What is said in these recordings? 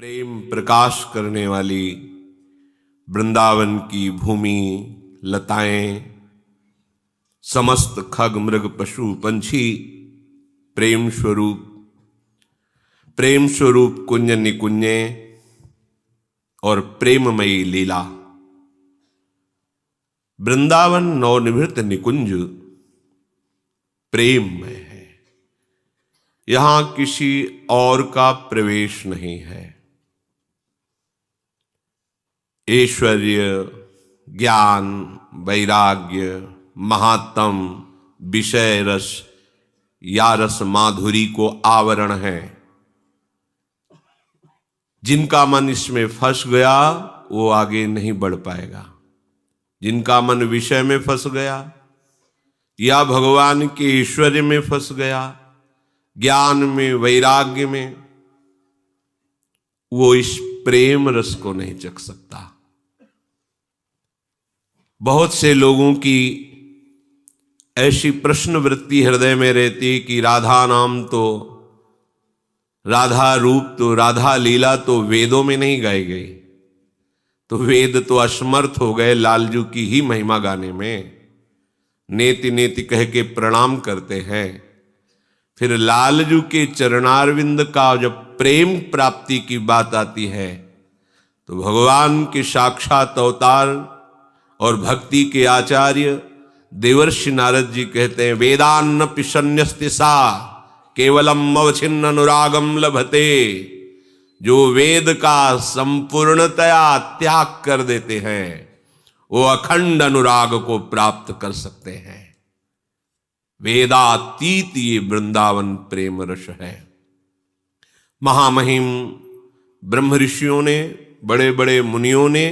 प्रेम प्रकाश करने वाली वृंदावन की भूमि, लताएं, समस्त खग मृग पशु पंछी प्रेम स्वरूप कुंज निकुंजे और प्रेममयी लीला। वृंदावन नवनिभृत निकुंज प्रेम में है। यहां किसी और का प्रवेश नहीं है। ऐश्वर्य, ज्ञान, वैराग्य, महात्म, विषय रस या रस माधुरी को आवरण है। जिनका मन इसमें फंस गया वो आगे नहीं बढ़ पाएगा। जिनका मन विषय में फंस गया या भगवान के ऐश्वर्य में फंस गया, ज्ञान में, वैराग्य में, वो इस प्रेम रस को नहीं चख सकता। बहुत से लोगों की ऐसी प्रश्न वृत्ति हृदय में रहती कि राधा नाम तो, राधा रूप तो, राधा लीला तो वेदों में नहीं गाई गई, तो वेद तो असमर्थ हो गए लालजू की ही महिमा गाने में। नेति नेति कह के प्रणाम करते हैं। फिर लालजू के चरणारविंद का जब प्रेम प्राप्ति की बात आती है तो भगवान के साक्षात अवतार और भक्ति के आचार्य देवर्षि नारद जी कहते हैं, वेदान्न पिशन्यस्ति सा केवलम अवच्छिन्न अनुरागम लभते। जो वेद का संपूर्णतया त्याग कर देते हैं वो अखंड अनुराग को प्राप्त कर सकते हैं। वेदातीत ये वृंदावन प्रेम रस है। महामहिम ब्रह्म ऋषियों ने, बड़े बड़े मुनियों ने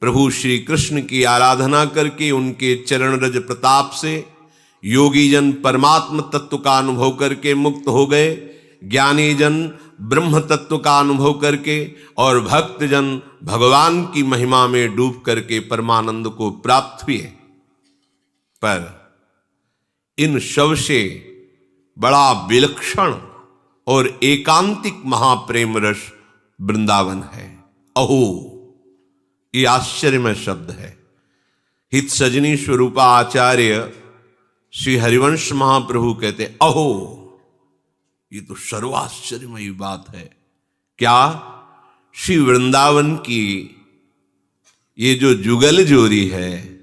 प्रभु श्री कृष्ण की आराधना करके उनके चरण रज प्रताप से योगी जन परमात्म तत्व का अनुभव करके मुक्त हो गए। ज्ञानी जन ब्रह्म तत्व का अनुभव करके और भक्त जन भगवान की महिमा में डूब करके परमानंद को प्राप्त हुए। पर इन सब से बड़ा विलक्षण और एकांतिक महाप्रेम रस वृंदावन है। अहो, ये आश्चर्यमय शब्द है। हित सजनी स्वरूपा आचार्य श्री हरिवंश महाप्रभु कहते, अहो, ये तो सर्वाश्चर्यमयी बात है। क्या? श्री वृंदावन की ये जो जुगल जोड़ी है,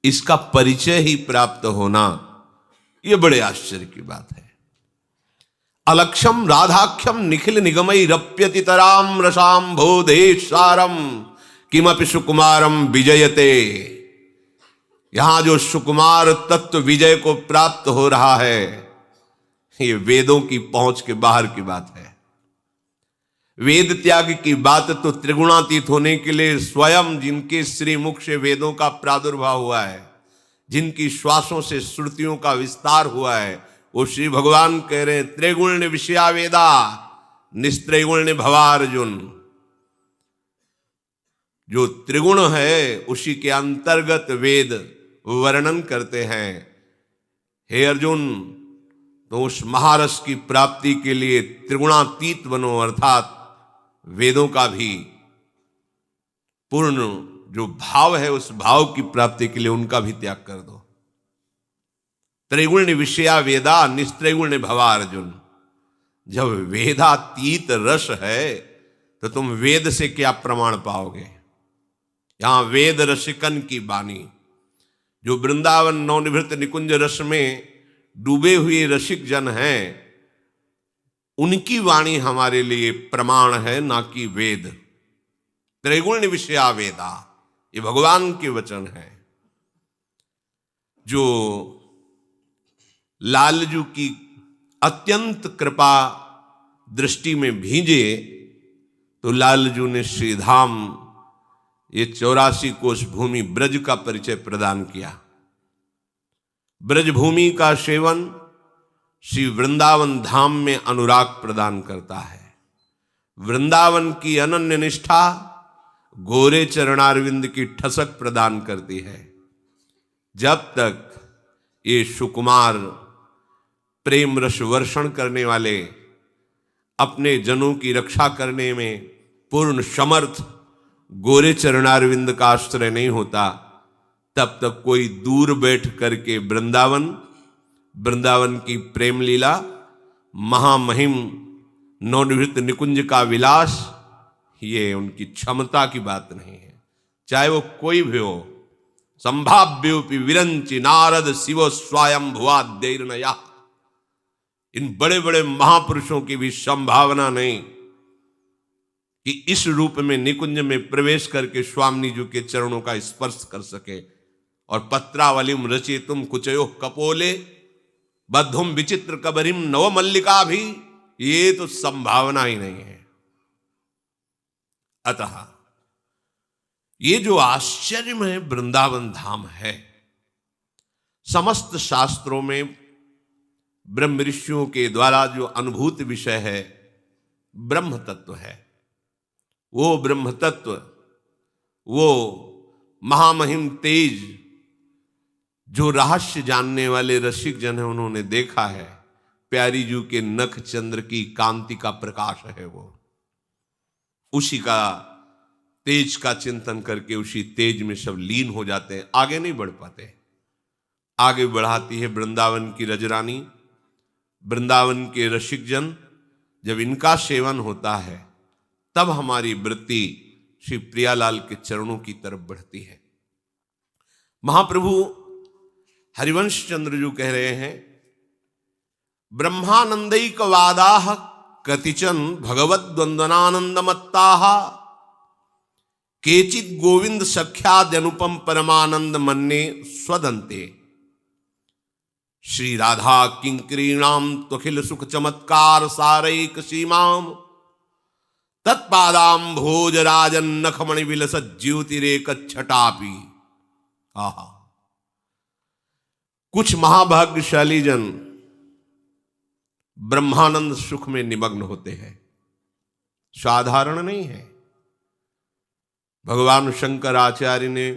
इसका परिचय ही प्राप्त होना, ये बड़े आश्चर्य की बात है। अलक्षम राधाख्यम निखिल निगमई रप्यति तराम रसाम बोधे सारम किमपि सुकुमारम विजयते। यहां जो सुकुमार तत्व विजय को प्राप्त हो रहा है, ये वेदों की पहुंच के बाहर की बात है। वेद त्याग की बात तो त्रिगुणातीत होने के लिए स्वयं जिनके श्रीमुख से वेदों का प्रादुर्भाव हुआ है, जिनकी श्वासों से श्रुतियों का विस्तार हुआ है, वो श्री भगवान कह रहे हैं, त्रिगुण विषया वेदा निस्त्रिगुण भवार्जुन। जो त्रिगुण है उसी के अंतर्गत वेद वर्णन करते हैं। हे अर्जुन, तो उस महारस की प्राप्ति के लिए त्रिगुणातीत बनो, अर्थात वेदों का भी पूर्ण जो भाव है उस भाव की प्राप्ति के लिए उनका भी त्याग कर दो। त्रिगुण विषया वेदा निस्त्रिगुण भवा अर्जुन। जब वेदातीत रस है तो तुम वेद से क्या प्रमाण पाओगे? यहां वेद रसिकन की वाणी, जो वृंदावन नवनिभृत निकुंज रस में डूबे हुए रसिक जन हैं, उनकी वाणी हमारे लिए प्रमाण है, ना कि वेद। त्रिगुण विषया वेदा, ये भगवान के वचन है। जो लालजू की अत्यंत कृपा दृष्टि में भींजे तो लालजू ने श्रीधाम, ये 84 कोस भूमि ब्रज का परिचय प्रदान किया। ब्रज भूमि का सेवन श्री वृंदावन धाम में अनुराग प्रदान करता है। वृंदावन की अनन्य निष्ठा गोरे चरणारविंद की ठसक प्रदान करती है। जब तक ये सुकुमार प्रेम रस वर्षण करने वाले अपने जनों की रक्षा करने में पूर्ण समर्थ गोरे चरणारविंद का आश्रय नहीं होता, तब तक कोई दूर बैठ करके वृंदावन की प्रेम लीला, महामहिम नवनिवृत्त निकुंज का विलास, ये उनकी क्षमता की बात नहीं है। चाहे वो कोई भी हो, संभाव्योपि विरंचि नारद शिव स्वयं भुआ देरनया, इन बड़े बड़े महापुरुषों की भी संभावना नहीं कि इस रूप में निकुंज में प्रवेश करके स्वामी जी के चरणों का स्पर्श कर सके। और पत्रावलिम रचेतुम कुचयो कपोले बद्धुम विचित्र कबरिम नवमल्लिका भी, ये तो संभावना ही नहीं है। अतः ये जो आश्चर्यमय वृंदावन धाम है, समस्त शास्त्रों में ब्रह्म ऋषियों के द्वारा जो अनुभूत विषय है ब्रह्म तत्व है। वो ब्रह्म तत्व, वो महामहिम तेज, जो रहस्य जानने वाले रसिक जन है उन्होंने देखा है, प्यारी जू के नख चंद्र की कांति का प्रकाश है वो। उसी का तेज का चिंतन करके उसी तेज में सब लीन हो जाते हैं, आगे नहीं बढ़ पाते। आगे बढ़ाती है वृंदावन की रजरानी, वृंदावन के रसिक जन। जब इनका सेवन होता है तब हमारी वृत्ति श्री प्रियालाल के चरणों की तरफ बढ़ती है। महाप्रभु हरिवंश चंद्रजू कह रहे हैं, ब्रह्मानंदैक वादाह कतिचन भगवद द्वंद्वनानंदमत्ताः केचित गोविंद सख्याद्यनुपम परमानंद मन्ने स्वदंते श्री राधा किंकरीणाम त्वखिल सुख चमत्कार सारैक सीमाम तत्पादाम भोज राजन नखमणि विलस ज्योतिरेक छटापी। आहा, कुछ महाभाग्यशाली जन ब्रह्मानंद सुख में निमग्न होते हैं, साधारण नहीं है। भगवान शंकराचार्य ने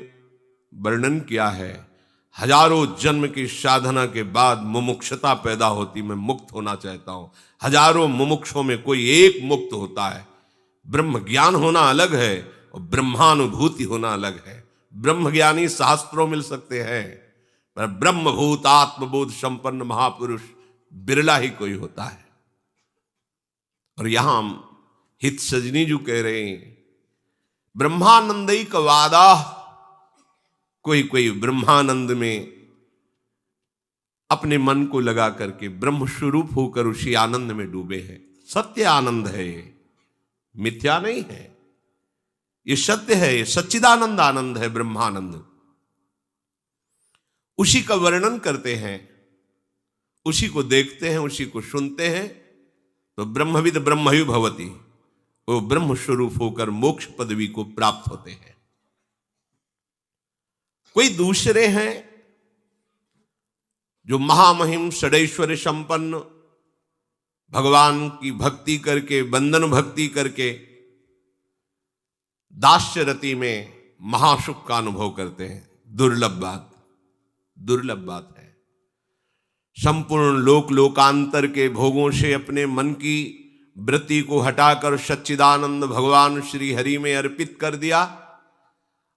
वर्णन किया है, हजारों जन्म की साधना के बाद मुमुक्षता पैदा होती, मैं मुक्त होना चाहता हूं। हजारों मुमुक्षों में कोई एक मुक्त होता है। ब्रह्म ज्ञान होना अलग है और ब्रह्मानुभूति होना अलग है। ब्रह्म ज्ञानी शास्त्रों मिल सकते हैं, पर ब्रह्मभूत आत्मबोध संपन्न महापुरुष बिरला ही कोई होता है। और यहां हित सजनी जो कह रहे हैं, ब्रह्मानंदैक वादा, कोई ब्रह्मानंद में अपने मन को लगा करके ब्रह्म स्वरूप होकर उसी आनंद में डूबे हैं। सत्य आनंद है, ये मिथ्या नहीं है, ये सत्य है, ये सच्चिदानंद आनंद है, ब्रह्मानंद। उसी का वर्णन करते हैं, उसी को देखते हैं, उसी को सुनते हैं, तो ब्रह्मविद ब्रह्मयु भवति, वो ब्रह्म स्वरूप होकर मोक्ष पदवी को प्राप्त होते हैं। कोई दूसरे हैं जो महामहिम षडैश्वर्य संपन्न, भगवान की भक्ति करके, बंधन भक्ति करके दास्य रति में महासुख का अनुभव करते हैं। दुर्लभ बात है। संपूर्ण लोकांतर के भोगों से अपने मन की वृत्ति को हटाकर सच्चिदानंद भगवान श्री हरि में अर्पित कर दिया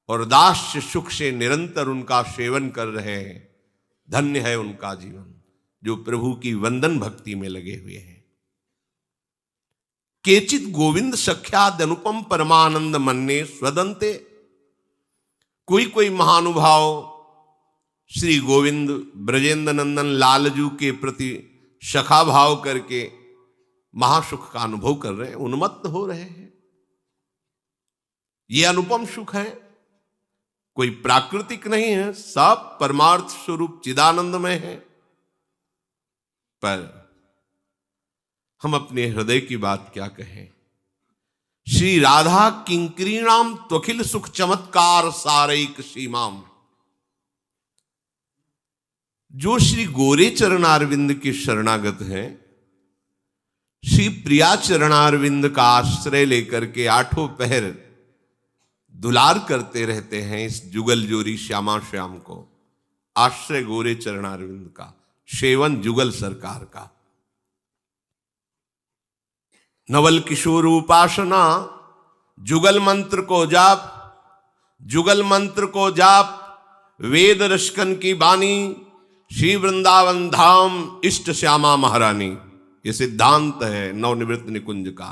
और दास्य सुख से निरंतर उनका सेवन कर रहे हैं। धन्य है उनका जीवन जो प्रभु की वंदन भक्ति में लगे हुए हैं। केचित गोविंद सख्याद अनुपम परमानंद मन्ने स्वदंते, कोई महानुभाव श्री गोविंद ब्रजेंद्र नंदन लालजू के प्रति सखा भाव करके महासुख का अनुभव कर रहे हैं, उन्मत्त हो रहे हैं। ये अनुपम सुख है, कोई प्राकृतिक नहीं है, सब परमार्थ स्वरूप चिदानंदमय है। पर हम अपने हृदय की बात क्या कहें। श्री राधा किंकरीणाम त्वखिल सुख चमत्कार सारैक सीमाम, जो श्री गोरे चरणारविंद के शरणागत हैं, श्री प्रिया चरणारविंद का आश्रय लेकर के आठों पहर दुलार करते रहते हैं इस जुगल जोरी श्यामा श्याम को। आश्रय गोरे चरणारविंद का, सेवन जुगल सरकार का। नवल किशोर उपासना, जुगल मंत्र को जाप, जुगल मंत्र को जाप, वेद रश्कन की बानी, श्री वृंदावन धाम इष्ट श्यामा महारानी। ये सिद्धांत है नवनिवृत्त निकुंज का।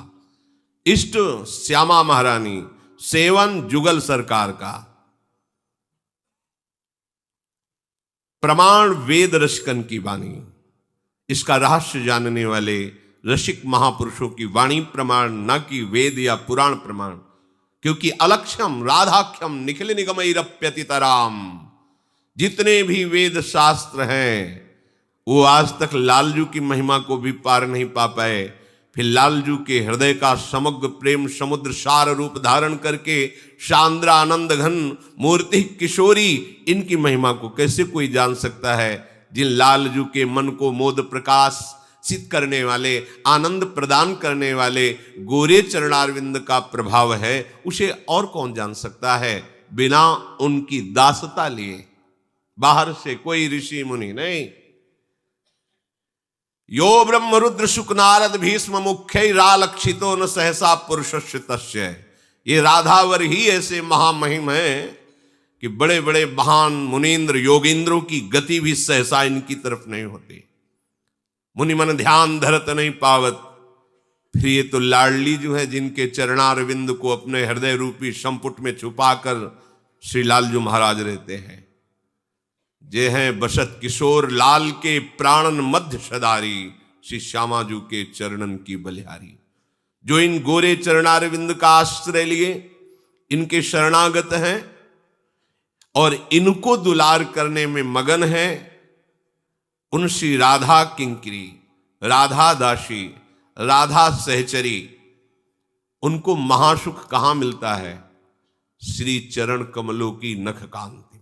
इष्ट श्यामा महारानी, सेवन जुगल सरकार का। प्रमाण वेद रश्कन की वाणी। इसका रहस्य जानने वाले रसिक महापुरुषों की वाणी प्रमाण, न कि वेद या पुराण प्रमाण। क्योंकि अलक्ष्यम राधाख्यम निखिल निगमैरप्यतितराम, जितने भी वेद शास्त्र हैं वो आज तक लालजू की महिमा को भी पार नहीं पा पाए। फिर लालजू के हृदय का समग्र प्रेम समुद्र सार रूप धारण करके शांद्रा आनंद घन मूर्ति किशोरी, इनकी महिमा को कैसे कोई जान सकता है। जिन लालजू के मन को मोद प्रकाश सिद्ध करने वाले, आनंद प्रदान करने वाले गोरे चरणारविंद का प्रभाव है, उसे और कौन जान सकता है बिना उनकी दासता लिए। बाहर से कोई ऋषि मुनि नहीं। यो ब्रह्म रुद्र शुक नारद भीष्म मुख्य रालक्षितो न सहसा पुरुषस्य तस्य। ये राधावर ही ऐसे महामहिम है कि बड़े बड़े महान मुनीन्द्र योगींद्रों की गति भी सहसा इनकी तरफ नहीं होती। मुनि मन ध्यान धरत नहीं पावत। फिर ये तो लाडली जो है, जिनके चरणारविंद को अपने हृदय रूपी संपुट में छुपाकर श्री लालजू महाराज रहते हैं। जे हैं बसत किशोर लाल के प्राणन मध्य सदारी, श्री श्यामाजू के चरणन की बलिहारी। जो इन गोरे चरणारविंद का आश्रय लिए, इनके शरणागत हैं और इनको दुलार करने में मगन है, उन श्री राधा किंकरी, राधा दासी, राधा सहचरी, उनको महासुख कहां मिलता है? श्री चरण कमलों की नख कांति में।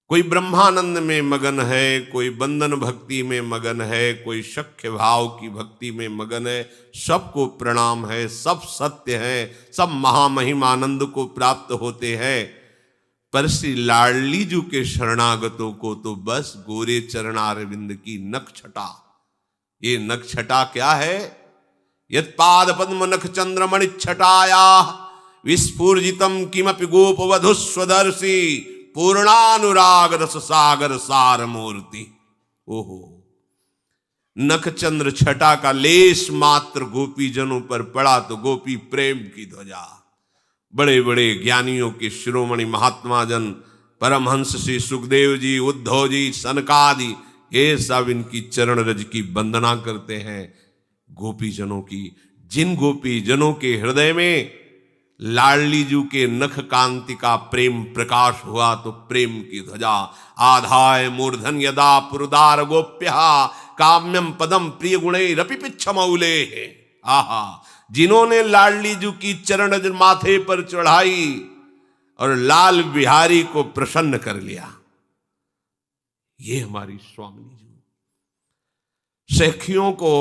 कोई ब्रह्मानंद में मगन है, कोई बंधन भक्ति में मगन है, कोई सख्य भाव की भक्ति में मगन है। सबको प्रणाम है, सब सत्य है, सब महामहिमानंद को प्राप्त होते हैं। पर श्री लाडली जू के शरणागतों को तो बस गोरे चरणारविंद की नखछटा। ये नखछटा क्या है? यत पाद पद्म नख चंद्रमणि छटाया विस्फूर्जितम किमपि गोपवधु स्वदर्शी पूर्णानुराग रस सागर सार मूर्ति। ओहो, नख चंद्र छटा का लेश मात्र गोपी जनों पर पड़ा तो गोपी प्रेम की ध्वजा। बड़े बड़े ज्ञानियों के शिरोमणि महात्मा जन, परमहंस श्री सुखदेव जी, उद्धव जी, सनकादि, ये सब इनकी चरण रज की वंदना करते हैं। गोपी जनों की, जिन गोपी जनों के हृदय में लाडली जू के नख कांति का प्रेम प्रकाश हुआ तो प्रेम की ध्वजा। आधाय मूर्धन यदा पुरुदार गोप्या काम्यम पदम प्रिय गुणे रपि पिच्छमौले। आहा, जिन्होंने लाडली जू की चरण माथे पर चढ़ाई और लाल बिहारी को प्रसन्न कर लिया, ये हमारी स्वामिनी जी। सखियों को,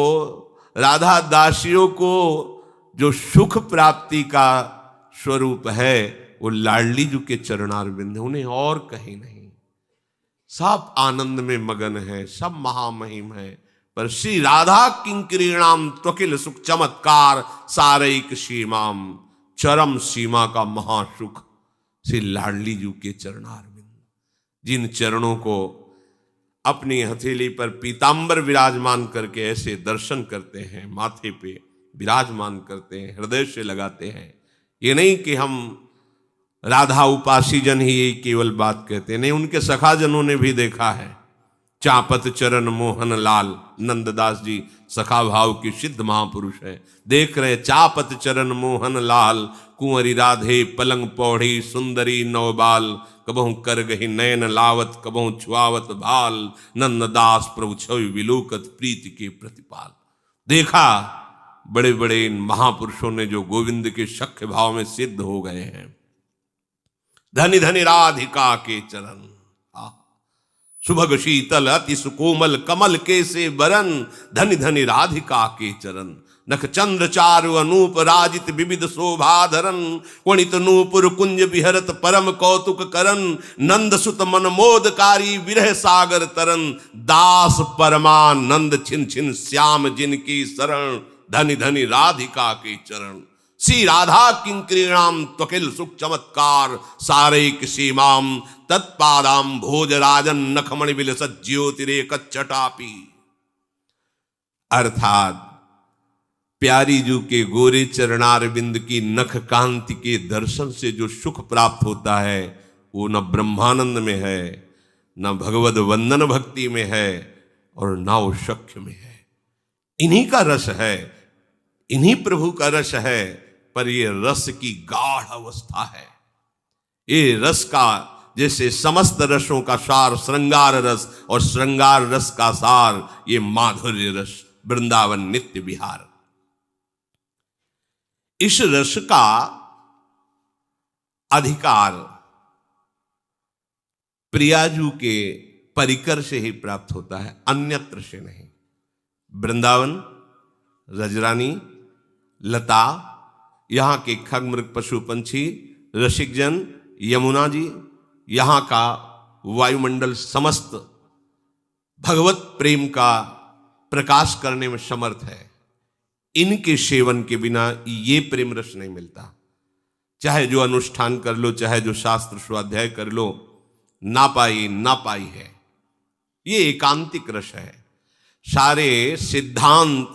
राधा दासियों को जो सुख प्राप्ति का स्वरूप है वो लाडली जू के चरणारविंद, उन्हें और कहीं नहीं। सब आनंद में मगन है, सब महामहिम है। पर श्री राधा किंकरीणाम त्वकिल सुख चमत्कार सारैक सीमाम, चरम सीमा का महासुख श्री लाडली जू के चरणारविंद। जिन चरणों को अपनी हथेली पर पीतांबर विराजमान करके ऐसे दर्शन करते हैं, माथे पे विराजमान करते हैं, हृदय से लगाते हैं। ये नहीं कि हम राधा उपासी जन ही यही केवल बात कहते, नहीं, उनके सखा जनों ने भी देखा है। चापत चरण मोहन लाल, नंददास जी सखा भाव की सिद्ध महापुरुष है। देख रहे चापत चरण मोहन लाल, कुंवरी राधे पलंग पौड़ी सुंदरी नवबाल, कबहू कर गही नयन लावत कबहू छुआवत भाल, नंददास प्रभु छवि विलोकत प्रीति के प्रतिपाल। देखा बड़े बड़े इन महापुरुषों ने जो गोविंद के सख्य भाव में सिद्ध हो गए हैं। धनि धनि राधिका के चरण, सुभग शीतल अति सुकोमल कमल के से बरन, धनि धनि राधिका के चरण। नख चंद्र चारु अनूप राजित विविध शोभाधरन, वणित नूपुर कुंज विहरत परम कौतुक करन, नंद सुत मन मोदकारी विरह सागर तरन, दास परमानंद छिन छिन श्याम जिनकी शरण, धनि धनि राधिका के चरण। श्री राधा किंकरीणाम त्वकिल सुख चमत्कार, सारे सीमाम तत्पादाम भोज राजन, नखमणि विलसत ज्योतिरेक चटापी। अर्थात प्यारी जू के गोरे चरणार बिंद की नख कांति के दर्शन से जो सुख प्राप्त होता है वो न ब्रह्मानंद में है, न भगवद वंदन भक्ति में है, और न वो शक्य में है। इन्हीं का रस है, इन्हीं प्रभु का रस है, पर ये रस की गाढ़ अवस्था है। ये रस का, जैसे समस्त रसों का सार श्रृंगार रस, और श्रृंगार रस का सार ये माधुर्य रस, वृंदावन नित्य विहार। इस रस का अधिकार प्रियाजू के परिकर से ही प्राप्त होता है, अन्यत्र से नहीं। वृंदावन, रजरानी, लता, यहाँ के खगमृग पशु पंछी, रसिकजन, यमुना जी, यहाँ का वायुमंडल समस्त भगवत प्रेम का प्रकाश करने में समर्थ है। इनके सेवन के बिना ये प्रेम रस नहीं मिलता। चाहे जो अनुष्ठान कर लो, चाहे जो शास्त्र स्वाध्याय कर लो, ना पाई है। ये एकांतिक रस है। सारे सिद्धांत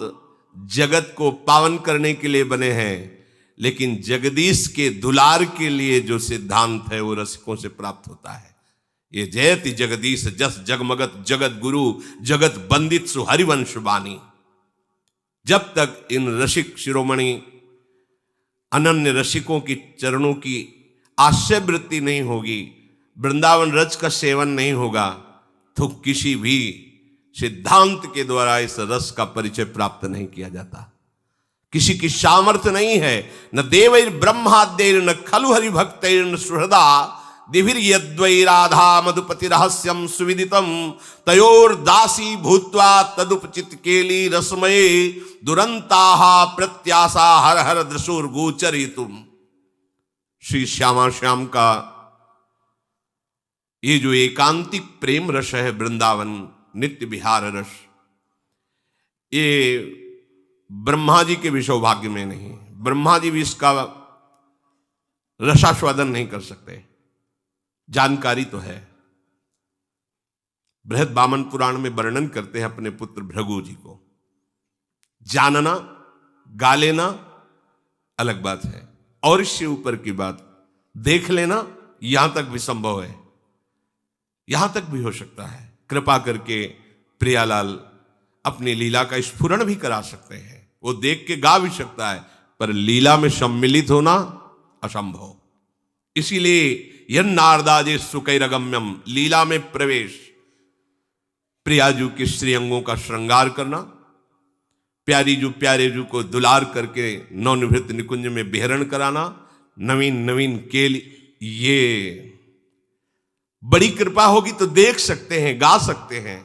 जगत को पावन करने के लिए बने हैं, लेकिन जगदीश के दुलार के लिए जो सिद्धांत है वो रसिकों से प्राप्त होता है। ये जयति जगदीश जस जगमगत जगत गुरु, जगत बंदित सुहरिवंश बानी। जब तक इन रसिक शिरोमणि अनन्य रसिकों की चरणों की आश्चर्य वृत्ति नहीं होगी, वृंदावन रज का सेवन नहीं होगा, तो किसी भी सिद्धांत के द्वारा इस रस का परिचय प्राप्त नहीं किया जाता। किसी की सामर्थ्य नहीं है। न देवैर ब्रह्माद्यैर न खलु हरि भक्तैर न सुहृदा, दिभिर यद्वै राधा मधुपति रहस्यम सुविदितम, तयोर दासी भूत्वा तदुपचित केली रसमये, दुरंताः प्रत्याशा हर हर दृशुर गोचरितुम। श्री श्यामा श्याम का ये जो एकांतिक प्रेम रस है, वृंदावन नित्य विहार रस, ये ब्रह्मा जी के भी सौभाग्य में नहीं। ब्रह्मा जी भी इसका रसास्वादन नहीं कर सकते। जानकारी तो है, बृहद वामन पुराण में वर्णन करते हैं अपने पुत्र भृगु जी को। जानना, गा लेना अलग बात है, और इससे ऊपर की बात देख लेना, यहां तक भी संभव है, यहां तक भी हो सकता है। कृपा करके प्रियालाल अपनी लीला का स्फुरण भी करा सकते हैं। वो देख के गा भी सकता है, पर लीला में सम्मिलित होना असंभव। इसीलिए यन नारदाजे सुकैरगम्यम, लीला में प्रवेश, प्रियाजू के श्रीअंगों का श्रृंगार करना, प्यारी जू प्यारे जू को दुलार करके नवनिवृत्त निकुंज में विहरण कराना, नवीन नवीन केल, ये बड़ी कृपा होगी तो देख सकते हैं, गा सकते हैं,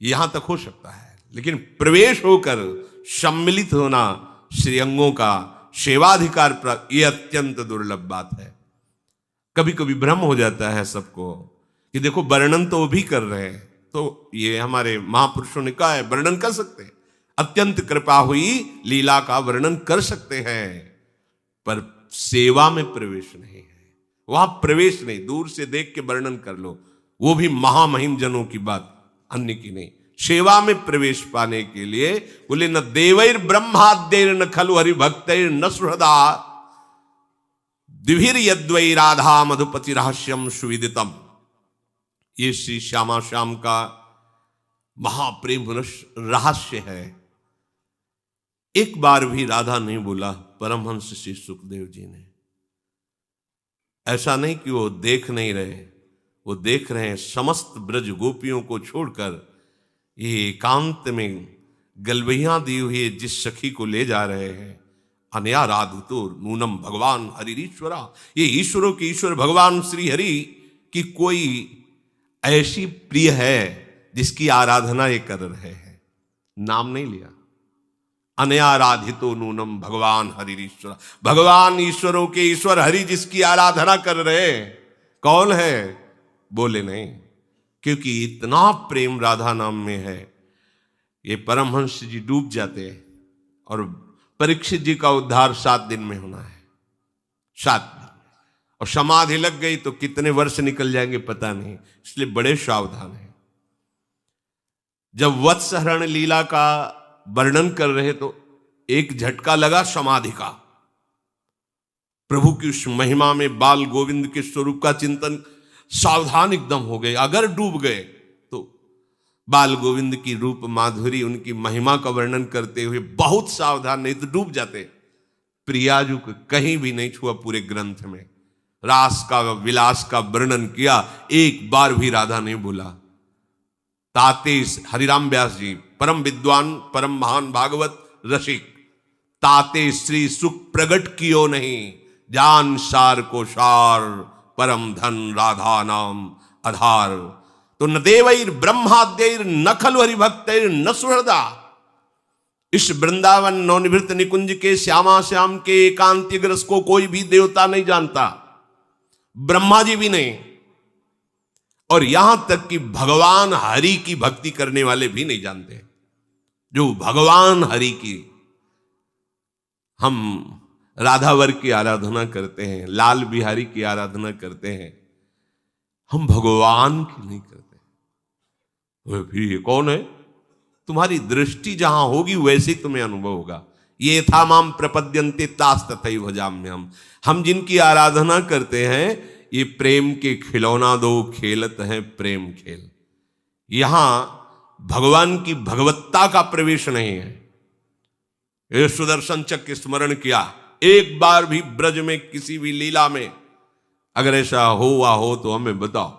यहां तक हो सकता है। लेकिन प्रवेश होकर सम्मिलित होना, श्रीअंगों का सेवाधिकार प्राप्त, यह अत्यंत दुर्लभ बात है। कभी कभी भ्रम हो जाता है सबको कि देखो वर्णन तो वो भी कर रहे हैं, तो ये हमारे महापुरुषों ने कहा है वर्णन कर सकते हैं, अत्यंत कृपा हुई लीला का वर्णन कर सकते हैं, पर सेवा में प्रवेश नहीं है। वहां प्रवेश नहीं, दूर से देख के वर्णन कर लो, वो भी महामहिम जनों की बात, अन्य की नहीं। सेवा में प्रवेश पाने के लिए बोले न देवैर ब्रह्माद्यैर न खलु हरि भक्तैर न सुहृदा, दिभिर यद्वै राधा मधुपति रहस्यम सुविदितम। ये श्री श्यामा श्याम का महाप्रेम रहस्य है। एक बार भी राधा नहीं बोला परमहंस श्री सुखदेव जी ने। ऐसा नहीं कि वो देख नहीं रहे, वो देख रहे हैं। समस्त ब्रज गोपियों को छोड़कर ये एकांत में गलबैयां दी हुई जिस सखी को ले जा रहे हैं, अनया राधुतो नूनम भगवान हरिश्वरा, ये ईश्वरों के ईश्वर भगवान श्री हरि की कोई ऐसी प्रिय है जिसकी आराधना ये कर रहे हैं। नाम नहीं लिया, अनयाराधितो नूनम भगवान हरिश्वर। भगवान ईश्वरों के ईश्वर हरि जिसकी आराधना कर रहे कौन है? बोले नहीं, क्योंकि इतना प्रेम राधा नाम में है। ये परमहंस जी डूब जाते हैं और परीक्षित जी का उद्धार 7 दिन में होना है, 7 दिन, और समाधि लग गई तो कितने वर्ष निकल जाएंगे पता नहीं, इसलिए बड़े सावधान हैं। जब वत्सहरण लीला का वर्णन कर रहे तो एक झटका लगा समाधि का। प्रभु की उस महिमा में बाल गोविंद के स्वरूप का चिंतन, सावधान एकदम हो गए। अगर डूब गए तो बाल गोविंद की रूप माधुरी, उनकी महिमा का वर्णन करते हुए बहुत सावधान, नहीं तो डूब जाते। प्रियाजू को कहीं भी नहीं छुआ पूरे ग्रंथ में। रास का विलास का वर्णन किया, एक बार भी राधा नहीं बोला। ताते हरिराम व्यास जी परम विद्वान, परम महान भागवत रसिक, ताते श्री सुख प्रगट कियो नहीं, जान सार को सार, परम धन राधा नाम आधार। तो न देवैर ब्रह्माद्यैर न खलु हरिभक्तैर न सुहृदा। इस वृंदावन नवनिवृत्त निकुंज के श्यामा श्याम के एकांतिक रस को कोई भी देवता नहीं जानता, ब्रह्मा जी भी नहीं, और यहां तक कि भगवान हरि की भक्ति करने वाले भी नहीं जानते। जो भगवान हरि की, हम राधावर की आराधना करते हैं, लाल बिहारी की आराधना करते हैं, हम भगवान की नहीं करते। फिर ये कौन है? तुम्हारी दृष्टि जहां होगी वैसे ही तुम्हें अनुभव होगा। ये था माम प्रपद्यन्ते तास तथैव भजाम्यहम्। हम जिनकी आराधना करते हैं ये प्रेम के खिलौना दो खेलत हैं प्रेम खेल। यहां भगवान की भगवत्ता का प्रवेश नहीं है। ये सुदर्शन चक्र स्मरण किया, एक बार भी ब्रज में किसी भी लीला में अगर ऐसा हुआ हो तो हमें बताओ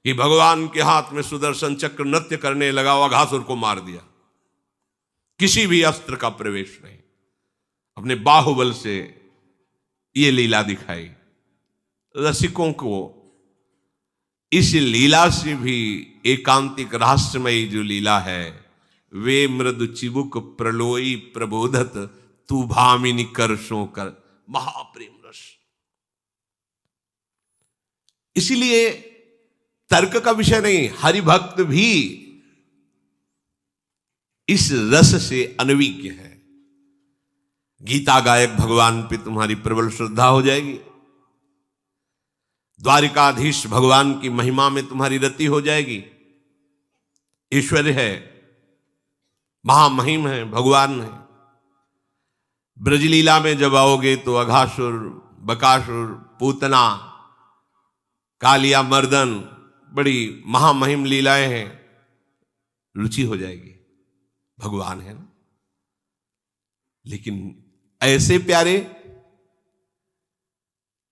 कि भगवान के हाथ में सुदर्शन चक्र नृत्य करने लगा, अघासुर को मार दिया। किसी भी अस्त्र का प्रवेश नहीं, अपने बाहुबल से ये लीला दिखाई। रसिकों को इस लीला से भी एकांतिक रहस्यमयी जो लीला है, वे मृदु चिबुक प्रलोई प्रबोधत तू भामिनी करशों कर, महाप्रेम रस। इसीलिए तर्क का विषय नहीं, हरिभक्त भी इस रस से अनविज्ञ है। गीता गायक भगवान पे तुम्हारी प्रबल श्रद्धा हो जाएगी, द्वारिकाधीश भगवान की महिमा में तुम्हारी रति हो जाएगी। ईश्वर है, महामहिम है, भगवान है। ब्रजलीला में जब आओगे तो अघासुर, बकासुर, पूतना, कालिया मर्दन, बड़ी महामहिम लीलाएं हैं, रुचि हो जाएगी। भगवान है ना। लेकिन ऐसे प्यारे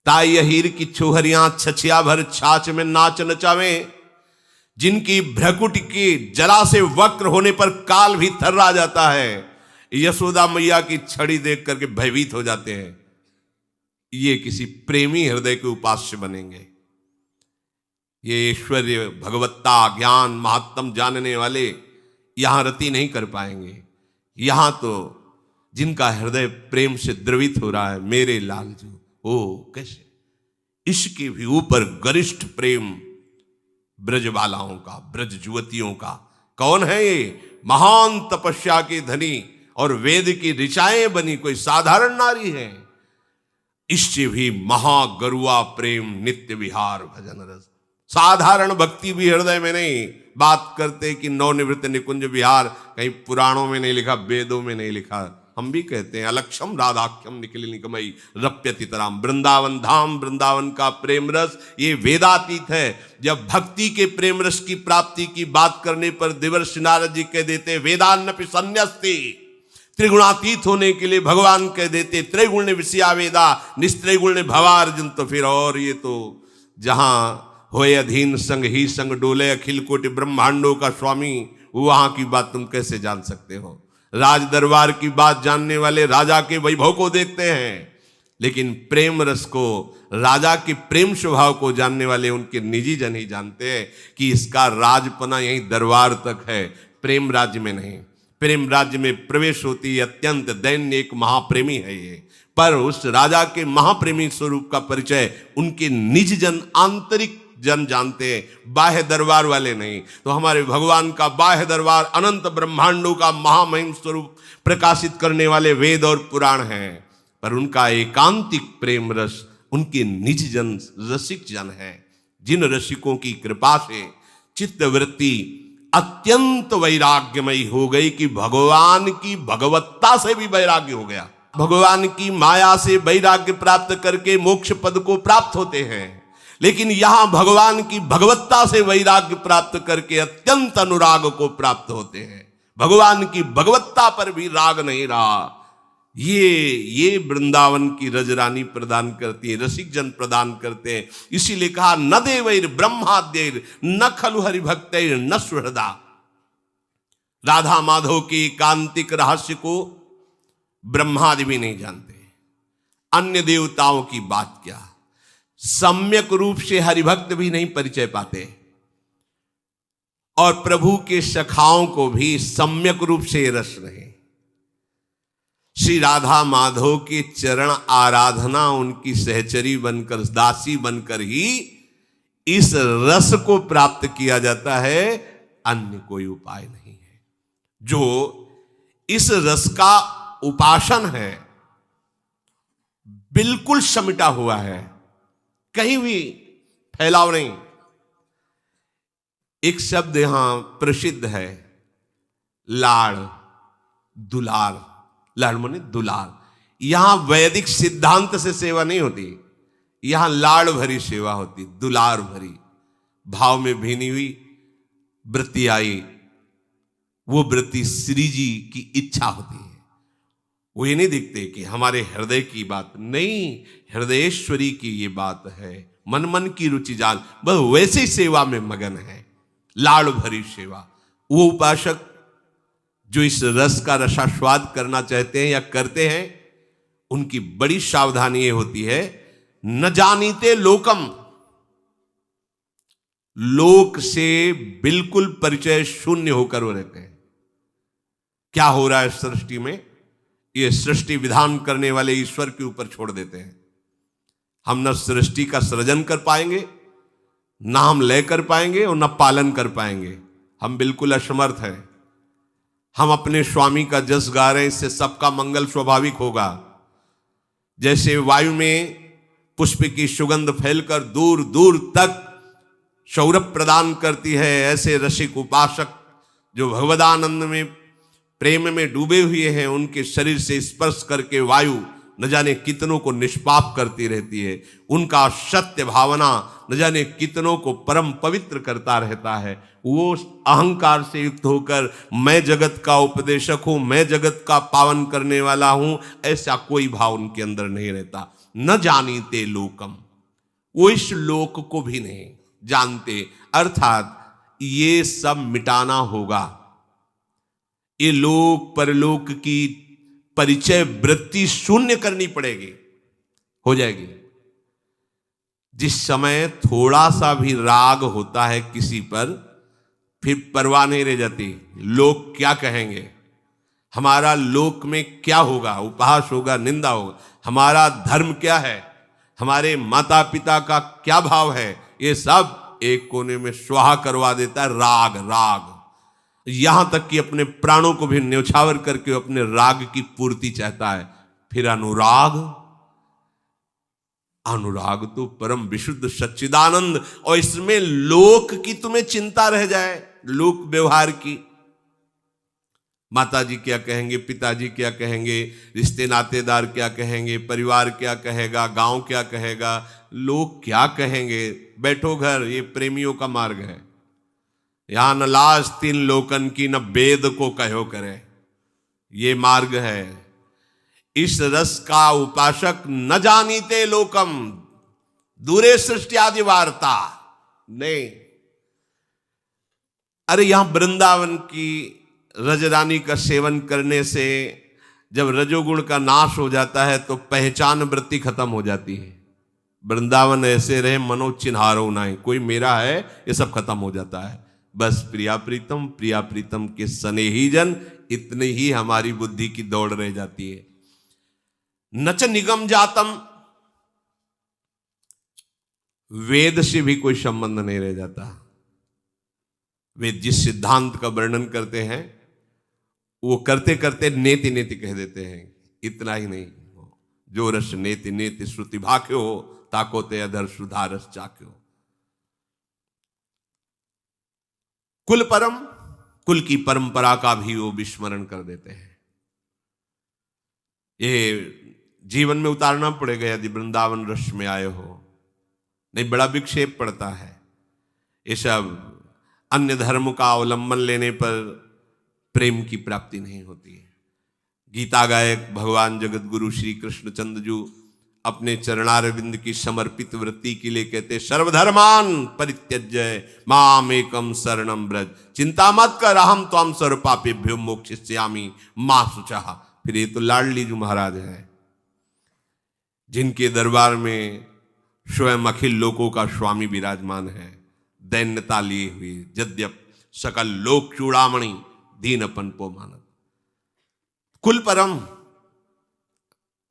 ताई अहीर की छोहरियां छछिया भर छाछ में नाच नचावे, जिनकी भ्रकुट की जरा से वक्र होने पर काल भी थर्रा जाता है, यशोदा मैया की छड़ी देख करके भयभीत हो जाते हैं। ये किसी प्रेमी हृदय के उपास्य बनेंगे। ये ऐश्वर्य, भगवत्ता, ज्ञान, महात्म जानने वाले यहां रति नहीं कर पाएंगे। यहां तो जिनका हृदय प्रेम से द्रवित हो रहा है, मेरे लालजू, ओ कैसे, इसके भी ऊपर गरिष्ठ प्रेम ब्रजबालाओं का, ब्रज युवतियों का। कौन है ये? महान तपस्या के धनी और वेद की ऋचाएं बनी कोई साधारण नारी है। इससे भी महागरुआ प्रेम, नित्य विहार भजन रस। साधारण भक्ति भी हृदय में नहीं। बात करते कि नवनिवृत्त निकुंज विहार कहीं पुराणों में नहीं लिखा, वेदों में नहीं लिखा। हम भी कहते हैं अलक्षम राधाख्यम निखिल निकमई रप्यतितराम। वृंदावन धाम, वृंदावन का प्रेम रस ये वेदातीत है। जब भक्ति के प्रेम रस की प्राप्ति की बात करने पर देवर्षि नारद जी कह देते वेदान्नपि संन्यस्ति। त्रिगुणातीत होने के लिए भगवान कह देते त्रैगुण्य विषया वेदा निस्त्रैगुण्य भवार्जुन। तो फिर और ये तो जहां होए अधीन संग ही संग डोले अखिल कोटि ब्रह्मांडों का स्वामी, वहां की बात तुम कैसे जान सकते हो? राज दरबार की बात जानने वाले राजा के वैभव को देखते हैं, लेकिन प्रेम रस को, राजा के प्रेम स्वभाव को जानने वाले उनके निजी जन ही जानते हैं कि इसका राजपना यहीं दरबार तक है, प्रेम राज्य में नहीं। प्रेम राज्य में प्रवेश होती है। अत्यंत दैन्य एक महाप्रेमी है ये, पर उस राजा के महाप्रेमी स्वरूप का परिचय उनके निज जन, आंतरिक जन जानते हैं, बाह्य दरबार वाले नहीं। तो हमारे भगवान का बाह्य दरबार अनंत ब्रह्मांडों का महामहिम स्वरूप प्रकाशित करने वाले वेद और पुराण हैं, पर उनका एकांतिक प्रेम रस उनके निज जन, रसिक जन है, जिन रसिकों की कृपा से चित्तवृत्ति अत्यंत वैराग्यमयी हो गई कि भगवान की भगवत्ता से भी वैराग्य हो गया। भगवान की माया से वैराग्य प्राप्त करके मोक्ष पद को प्राप्त होते हैं, लेकिन यहां भगवान की भगवत्ता से वैराग्य प्राप्त करके अत्यंत अनुराग को प्राप्त होते हैं। भगवान की भगवत्ता पर भी राग नहीं रहा। ये वृंदावन की रजरानी प्रदान करती है, रसिक जन प्रदान करते हैं। इसीलिए कहा न देवैर ब्रह्माद्यैर न खलु हरिभक्तैर न सुहृदा। राधा माधव के एकांतिक रहस्य को ब्रह्मादि भी नहीं जानते, अन्य देवताओं की बात क्या, सम्यक रूप से हरिभक्त भी नहीं परिचय पाते, और प्रभु के सखाओं को भी सम्यक रूप से रस नहीं। श्री राधा माधव के चरण आराधना, उनकी सहचरी बनकर, दासी बनकर ही इस रस को प्राप्त किया जाता है, अन्य कोई उपाय नहीं है। जो इस रस का उपासन है बिल्कुल समिटा हुआ है, कहीं भी फैलाव नहीं। एक शब्द यहां प्रसिद्ध है, लाड़, दुलार। लाड़ माने दुलार। यहां वैदिक सिद्धांत से सेवा नहीं होती, यहां लाड़ भरी सेवा होती, दुलार भरी, भाव में भीनी हुई वृत्ति आई। वो वृत्ति श्री जी की इच्छा होती है। वो ये नहीं दिखते कि हमारे हृदय की बात नहीं, हृदयेश्वरी की ये बात है, मन मन की रुचि जान, बस वैसे सेवा में मगन है, लाड़ भरी सेवा। वो उपासक जो इस रस का रसास्वाद करना चाहते हैं या करते हैं, उनकी बड़ी सावधानी ये होती है, न जानीते लोकम, लोक से बिल्कुल परिचय शून्य होकर वो रहते हैं। क्या हो रहा है सृष्टि में, ये सृष्टि विधान करने वाले ईश्वर के ऊपर छोड़ देते हैं। हम न सृष्टि का सृजन कर पाएंगे, ना हम लय कर पाएंगे और न पालन कर पाएंगे। हम बिल्कुल असमर्थ हैं। हम अपने स्वामी का जस गा रहे हैं, इससे सबका मंगल स्वाभाविक होगा। जैसे वायु में पुष्प की सुगंध फैलकर दूर दूर तक सौरभ प्रदान करती है, ऐसे रसिक उपासक जो भगवदानंद में, प्रेम में डूबे हुए हैं, उनके शरीर से स्पर्श करके वायु न जाने कितनों को निष्पाप करती रहती है। उनका सत्य भावना न जाने कितनों को परम पवित्र करता रहता है। वो अहंकार से युक्त होकर मैं जगत का उपदेशक हूं, मैं जगत का पावन करने वाला हूं, ऐसा कोई भाव उनके अंदर नहीं रहता। न जानीते लोकम, वो इस लोक को भी नहीं जानते, अर्थात ये सब मिटाना होगा। ये लोक परलोक की परिचय वृत्ति शून्य करनी पड़ेगी, हो जाएगी। जिस समय थोड़ा सा भी राग होता है किसी पर, फिर परवाह नहीं रह जाती, लोग क्या कहेंगे, हमारा लोक में क्या होगा, उपहास होगा, निंदा होगा, हमारा धर्म क्या है, हमारे माता पिता का क्या भाव है, ये सब एक कोने में स्वाहा करवा देता है राग। राग यहां तक कि अपने प्राणों को भी न्यौछावर करके अपने राग की पूर्ति चाहता है। फिर अनुराग, अनुराग तो परम विशुद्ध सच्चिदानंद, और इसमें लोक की तुम्हें चिंता रह जाए, लोक व्यवहार की, माता जी क्या कहेंगे, पिताजी क्या कहेंगे, रिश्ते नातेदार क्या कहेंगे, परिवार क्या कहेगा, गांव क्या कहेगा, लोग क्या कहेंगे। बैठो घर, ये प्रेमियों का मार्ग है। यहां न लाज तीन लोकन की, न वेद को कहो करे, ये मार्ग है। इस रस का उपासक न जानीते लोकम, दूरे सृष्टि आदि वार्ता नहीं। अरे यहां वृंदावन की रजरानी का सेवन करने से जब रजोगुण का नाश हो जाता है तो पहचान वृत्ति खत्म हो जाती है। वृंदावन ऐसे रहे मनो चिन्हारो नहीं, कोई मेरा है, ये सब खत्म हो जाता है। बस प्रिया प्रीतम के स्नेही जन, इतने ही हमारी बुद्धि की दौड़ रह जाती है। नच निगम जातम, वेद से भी कोई संबंध नहीं रह जाता। वेद जिस सिद्धांत का वर्णन करते हैं वो करते करते नेति नेति कह देते हैं। इतना ही नहीं, जो रस नेति नेति श्रुति भाख्यो हो, ताको ते अधर सुधारस चाक्यो। कुल परम, कुल की परंपरा का भी वो विस्मरण कर देते हैं। ये जीवन में उतारना पड़ेगा यदि वृंदावन रस में आए हो, नहीं बड़ा विक्षेप पड़ता है। ये सब अन्य धर्म का अवलंबन लेने पर प्रेम की प्राप्ति नहीं होती है। गीता गायक भगवान जगत गुरु श्री कृष्णचंद्र जी अपने चरणारविंद की समर्पित वृत्ति के लिए कहते, सर्वधर्मान परित्यज्य माम एकम शरणम ब्रज, चिंता मत कर अहम त्वं सर्व पापेभ्यो मोक्षयिष्यामि मा शुचः। फिर ये तो लाडली जी महाराज है, जिनके दरबार में स्वयं अखिल लोकों का स्वामी विराजमान है, दैन्यता लिए हुए, यद्यप सकल लोक चूड़ामणि दीनपन पो मानत। कुल परम,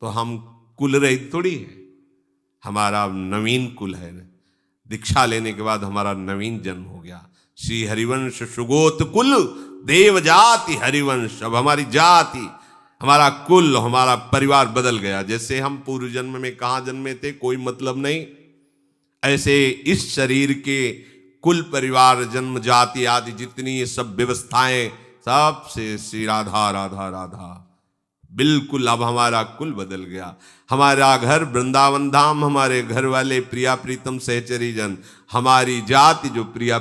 तो हम कुल रहित थोड़ी है, हमारा नवीन कुल है। दीक्षा लेने के बाद हमारा नवीन जन्म हो गया। श्री हरिवंश सुगोत कुल देव जाति हरिवंश, अब हमारी जाति, हमारा कुल, हमारा परिवार बदल गया। जैसे हम पूर्व जन्म में कहाँ जन्मे थे कोई मतलब नहीं, ऐसे इस शरीर के कुल परिवार जन्म जाति आदि जितनी ये सब व्यवस्थाएं, सबसे श्री राधा राधा राधा, बिल्कुल अब हमारा कुल बदल गया। हमारा घर वृंदावन धाम, हमारे घर वाले प्रिया प्रीतम सहचरी जन, हमारी जाति जो प्रिया